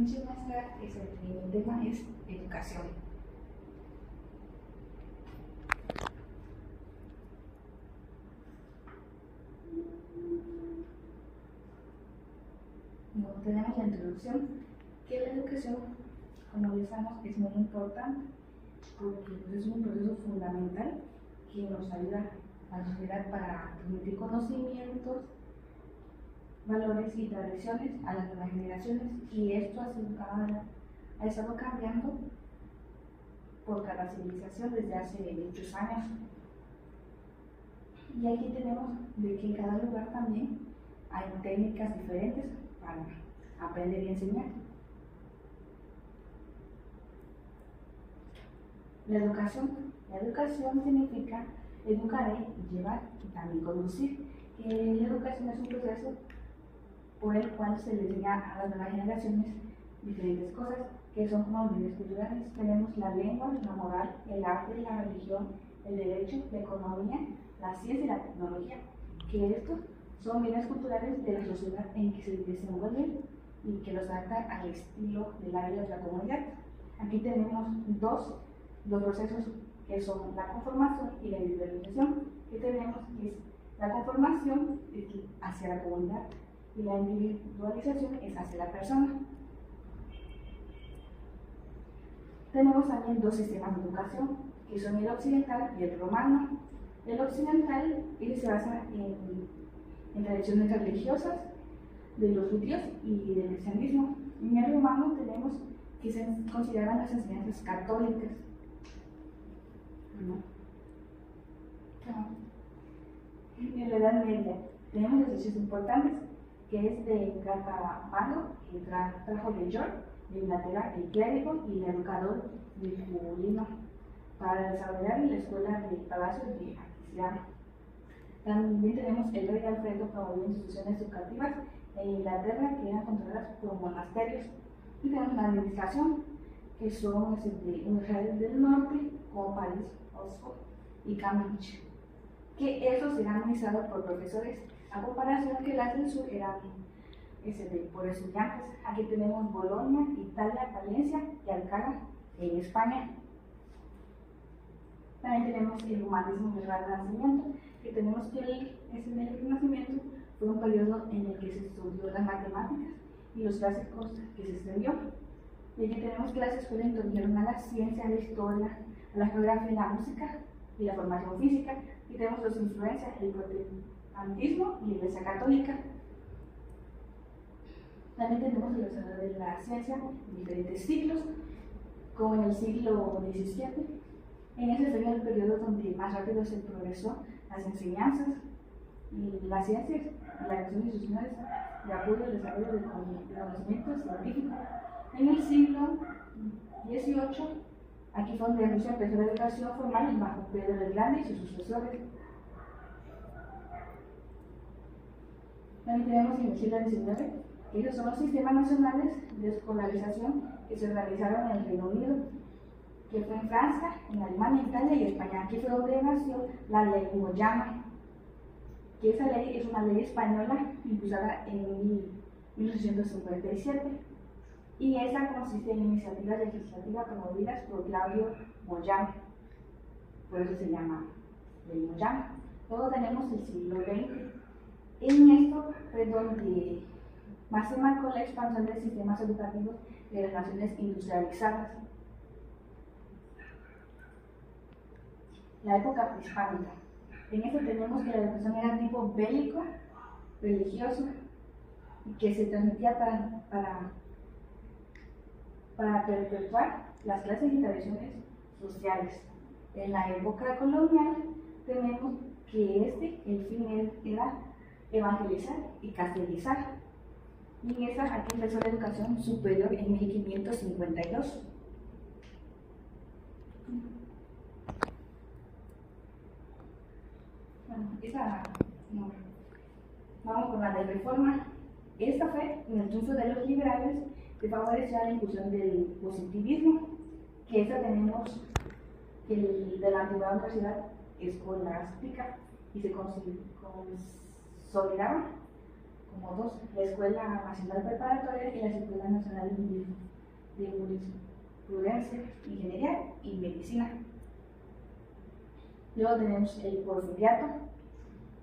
noche, maestra. El tema es educación. Bueno, tenemos la introducción, que la educación, como ya sabemos, es muy importante porque es un proceso fundamental que nos ayuda a la sociedad para transmitir conocimientos, valores y tradiciones a las nuevas generaciones, y esto ha estado cambiando por cada civilización desde hace muchos años. Y aquí tenemos de que en cada lugar también hay técnicas diferentes para aprender y enseñar. La educación significa educar y llevar y también conducir. La educación es un proceso por el cual se le enseña a las nuevas generaciones diferentes cosas que son como bienes culturales. Tenemos la lengua, la moral, el arte, la religión, el derecho, la economía, la ciencia y la tecnología, que estos son bienes culturales de la sociedad en que se desenvuelven y que los adaptan al estilo de la vida de la comunidad. Aquí tenemos dos procesos que son la conformación y la individualización. Que tenemos es la conformación hacia la comunidad y la individualización es hacia la persona. Tenemos también dos sistemas de educación, que son el occidental y el romano. El occidental se basa en tradiciones religiosas de los judíos y del cristianismo. En el romano tenemos que se consideran las enseñanzas católicas. En la Edad Media tenemos los hechos importantes, que es de Cartago, que trajo de York, de Inglaterra, el clérigo y el educador Virgulino, para desarrollar la escuela del Palacio de Aquisgrán. También tenemos el rey Alfredo promoviendo instituciones educativas en Inglaterra que eran controladas por monasterios. Y tenemos la administración, que son universidades del norte, como París, Oxford y Cambridge, que estos eran administrados por profesores, a comparación que las del sur eran por estudiantes. Aquí tenemos Bolonia, Italia, Valencia y Alcalá en España. También tenemos el humanismo del Renacimiento, que tenemos que el Renacimiento fue un periodo en el que se estudió las matemáticas y los clásicos que se estudió. Y aquí tenemos que las escuelas introdujeron a la ciencia, a la historia, a la geografía, la música y la formación física. Y tenemos las influencias del protestantismo y la Iglesia Católica. También tenemos el desarrollo de la ciencia en diferentes siglos, como en el siglo XVII. En ese sería el periodo donde más rápido se progresó las enseñanzas y las ciencias y las acciones institucionales de apoyo al desarrollo del conocimiento científico. En el siglo XVIII, aquí fue donde Rusia empezó la educación formal bajo Pedro el Grande y sus sucesores. También tenemos en el siglo XIX, que esos son los sistemas nacionales de escolarización que se organizaron en el Reino Unido, que fue en Francia, en Alemania, Italia y España. Aquí fue donde nació la ley Moyano, que esa ley es una ley española impulsada en 1857, y esa consiste en iniciativas legislativas promovidas por Claudio Moyano, por eso se llama ley Moyano. Luego tenemos el siglo XX. En esto fue donde más se marcó la expansión de sistemas educativos de las naciones industrializadas. La época prehispánica. En esto tenemos que la educación era tipo bélico, religioso, y que se transmitía para perpetuar las clases y tradiciones sociales. En la época colonial tenemos que el fin era evangelizar y castellizar. Y en esa aquí empezó la educación superior en 1552. Vamos con la de reforma. Esta fue en el triunfo de los liberales que favoreció la inclusión del positivismo, que esta tenemos de la antigua universidad escolástica y se consolidaba como dos, la Escuela Nacional Preparatoria y la Escuela Nacional de Jurisprudencia, Ingeniería y Medicina. Luego tenemos el Porfiriato,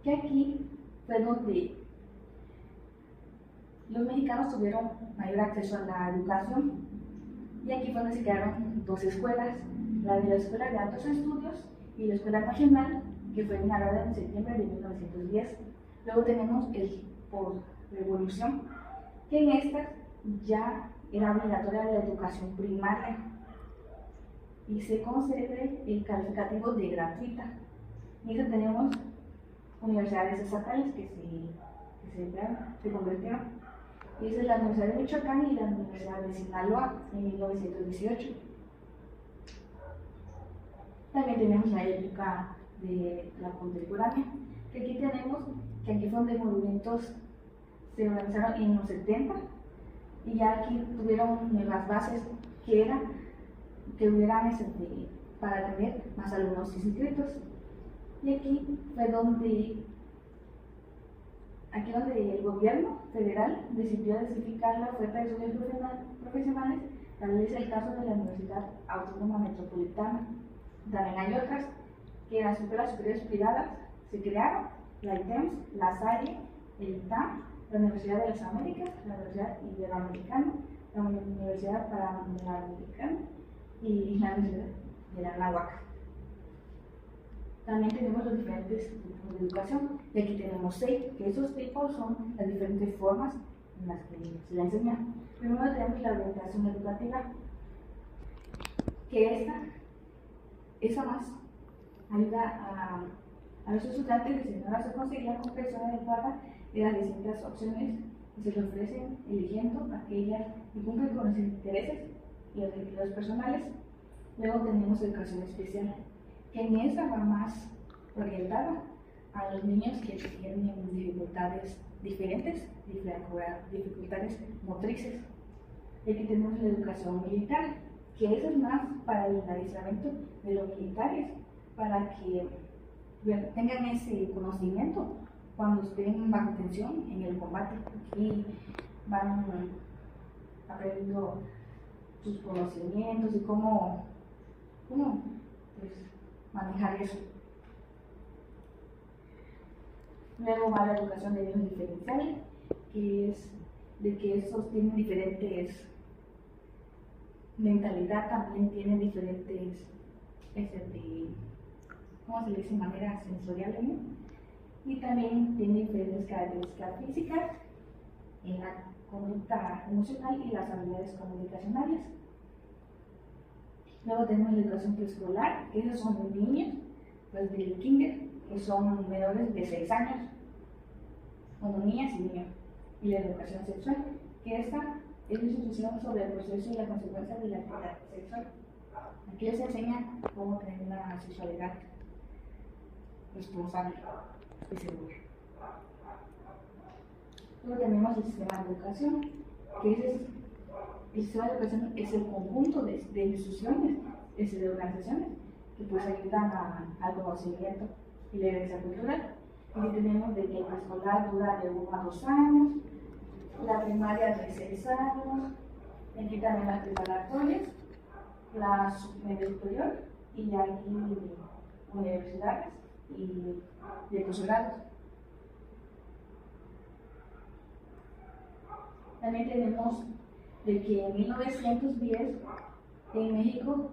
que aquí fue donde los mexicanos tuvieron mayor acceso a la educación, y aquí fue donde se crearon dos escuelas, la de la Escuela de Altos Estudios y la Escuela Nacional, que fue inaugurada en septiembre de 1910. Luego tenemos el Posrevolución, que en esta ya era obligatoria la educación primaria y se concede el calificativo de gratuita. Y eso tenemos universidades estatales que se convirtieron. Y esa es la Universidad de Michoacán y la Universidad de Sinaloa en 1918. También tenemos la época de la contemporánea, que aquí tenemos que aquí fue donde movimientos se organizaron en los 70, y ya aquí tuvieron nuevas bases que eran que hubieran para tener más alumnos inscritos. Y aquí fue donde el gobierno federal decidió diversificar la oferta de estudios profesionales. Tal es el caso de la Universidad Autónoma Metropolitana. También hay otras que las escuelas superiores privadas se crearon: la ITEMS, la SAIE, el ITAM, la Universidad de las Américas, la Universidad Iberoamericana, la Universidad Panamericana y la Universidad de la Anáhuac. También tenemos los diferentes tipos de educación, y aquí tenemos 6, que esos tipos son las diferentes formas en las que se le enseña. Primero tenemos la orientación educativa, que esa más ayuda a los estudiantes a diseñar a conseguir la comprensión adecuada de las distintas opciones que se les ofrecen, eligiendo aquellas que cumplen con los intereses y los objetivos personales. Luego tenemos educación especial, que en esa va más orientada a los niños que tienen dificultades diferentes, dificultades motrices. Y aquí tenemos la educación militar, que esa es más para el adiestramiento de los militares, para que tengan ese conocimiento cuando estén bajo tensión en el combate. Aquí van aprendiendo sus conocimientos y cómo pues, manejar eso. Luego va la educación de niños diferenciales, que es de que estos tienen diferentes mentalidad, también tienen diferentes ¿cómo se le dice? Maneras sensoriales, ¿no? Y también tienen diferentes características físicas en la conducta emocional y las habilidades comunicacionales. Luego tenemos la educación preescolar, que esos son los niños pues, del kinder, que son menores de 6 años, bueno, niñas y niños. Y la educación sexual, que esta es una instrucción sobre el proceso y las consecuencias de la actividad sexual. Aquí les enseña cómo tener una sexualidad responsable y segura. Luego tenemos el sistema de educación, que el sistema de educación es el conjunto de instituciones, de organizaciones que pues ayudan al conocimiento y la herencia cultural. Aquí tenemos de que el preescolar dura de 1 a 2 años, la primaria de 6 años, aquí también las preparatorias, la media superior y aquí universidades y de posgrados. También tenemos de que en 1910 en México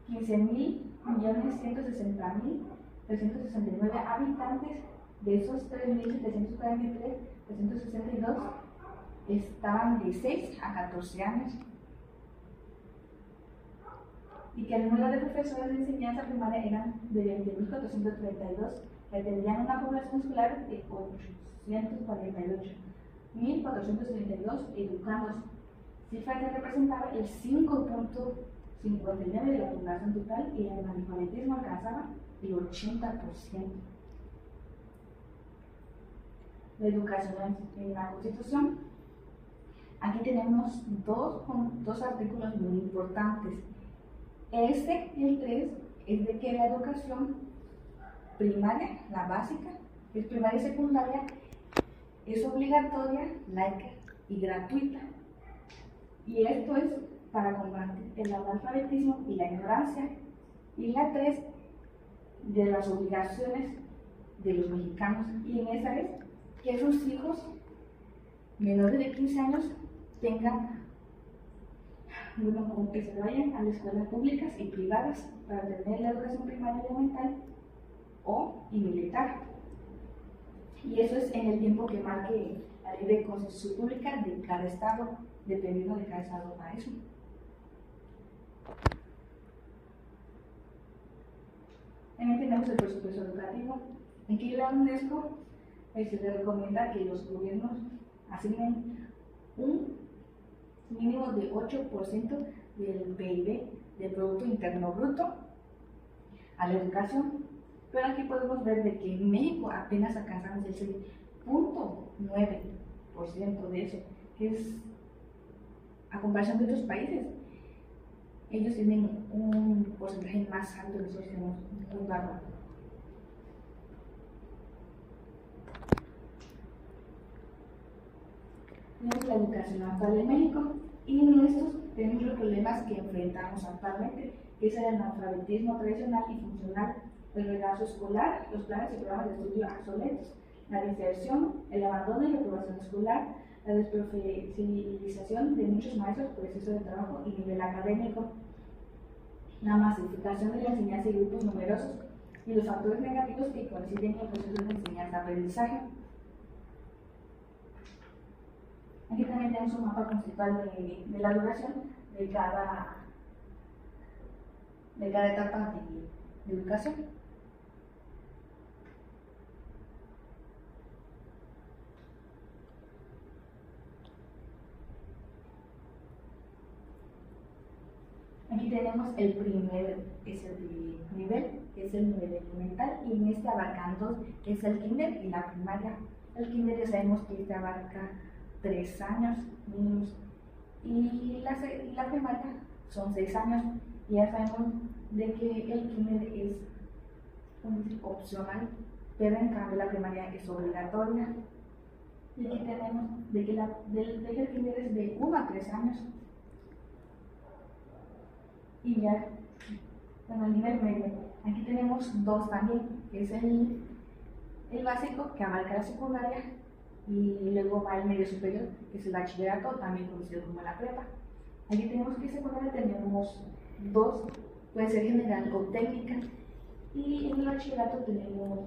15.160.369 habitantes, de esos 3.743.362 estaban de 6 a 14 años, y que el número de profesores de enseñanza primaria eran de 20.432, que atendían una población escolar de 848.432 educandos, cifra que representaba el 5.59 de la población total, y el analfabetismo alcanzaba el 80%. La educación en la Constitución. Aquí tenemos dos artículos muy importantes. El 3, es de que la educación primaria, la básica, que es primaria y secundaria, es obligatoria, laica y gratuita. Y esto es para combatir el analfabetismo y la ignorancia. Y la 3, de las obligaciones de los mexicanos. Y en esa es que sus hijos menores de 15 años tengan, bueno, como que se vayan a las escuelas públicas y privadas para tener la educación primaria y elemental y militar. Y eso es en el tiempo que marque la ley de concesión pública de cada estado, dependiendo de cada estado para eso. También tenemos el presupuesto educativo. Aquí la UNESCO se le recomienda que los gobiernos asignen un mínimo de 8% del PIB, del Producto Interno Bruto, a la educación. Pero aquí podemos ver de que en México apenas alcanzamos el 6.9% de eso, que es a comparación de otros países. Ellos tienen un porcentaje más alto, nosotros tenemos muy bajo. Tenemos la educación actual en México y en estos tenemos los problemas que enfrentamos actualmente, que es el analfabetismo tradicional y funcional, el retraso escolar, los planes y programas de estudio obsoletos, la deserción, el abandono y reprobación escolar, la desprofesionalización de muchos maestros por exceso de trabajo y nivel académico, la masificación de la enseñanza en grupos numerosos y los factores negativos que coinciden en el proceso de enseñanza-aprendizaje. Aquí también tenemos un mapa conceptual de la duración de cada etapa de educación. Aquí tenemos el primer nivel, que es el nivel elemental, y en este abarcan 2, que es el kinder y la primaria. El kinder ya sabemos que este abarca 3 años mínimos, y la primaria son 6 años, y ya sabemos de que el kinder es opcional, pero en cambio la primaria es obligatoria. Y aquí tenemos de que el kinder es de 1 a 3 años. Y ya, bueno, el nivel medio, aquí tenemos 2 también, que es el básico, que abarca la secundaria, y luego va el medio superior, que es el bachillerato, también conocido como la prepa. Aquí tenemos que en secundaria tenemos 2, puede ser general o técnica, y en el bachillerato tenemos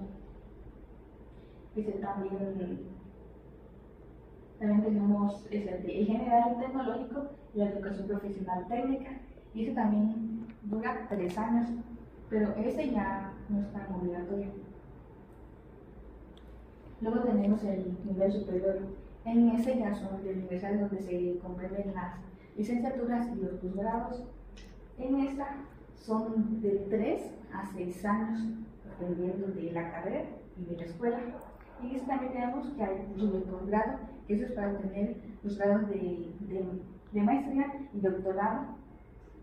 también tenemos el general tecnológico y la educación profesional técnica. Y ese también dura 3 años, pero ese ya no es tan obligatorio. Luego tenemos el nivel superior. En ese ya son de universidades donde se comprenden las licenciaturas y los posgrados. En esta son de 3 a 6 años, dependiendo de la carrera y de la escuela. Y en este también tenemos que hay cursos de posgrado, que eso es para obtener los grados de maestría y doctorado.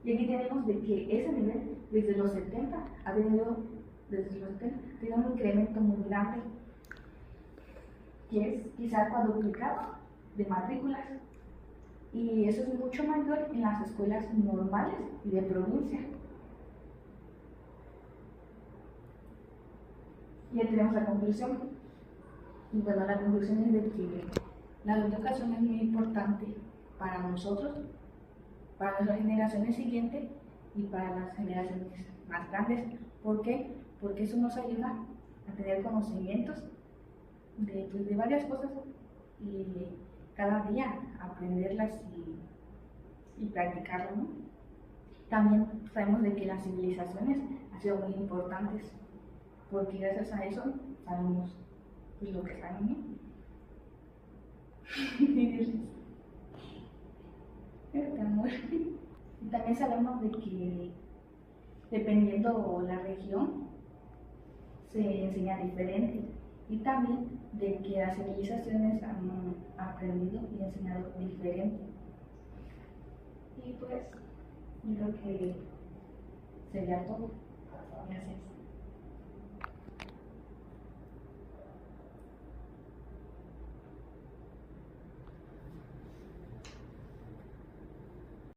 Y aquí tenemos de que ese nivel, desde los 70, ha tenido un incremento muy grande, que es quizá cuadruplicado de matrículas. Y eso es mucho mayor en las escuelas normales y de provincia. Y ya tenemos la conclusión. Y bueno, la conclusión es de que la educación es muy importante para nosotros, para las generaciones siguientes y para las generaciones más grandes. ¿Por qué? Porque eso nos ayuda a tener conocimientos de varias cosas y cada día aprenderlas y practicarlas, ¿no? También sabemos de que las civilizaciones han sido muy importantes, porque gracias a eso sabemos lo que sabemos, ¿no? Y también sabemos de que dependiendo la región se enseña diferente, y también de que las civilizaciones han aprendido y enseñado diferente. Y pues yo creo que sería todo. Gracias.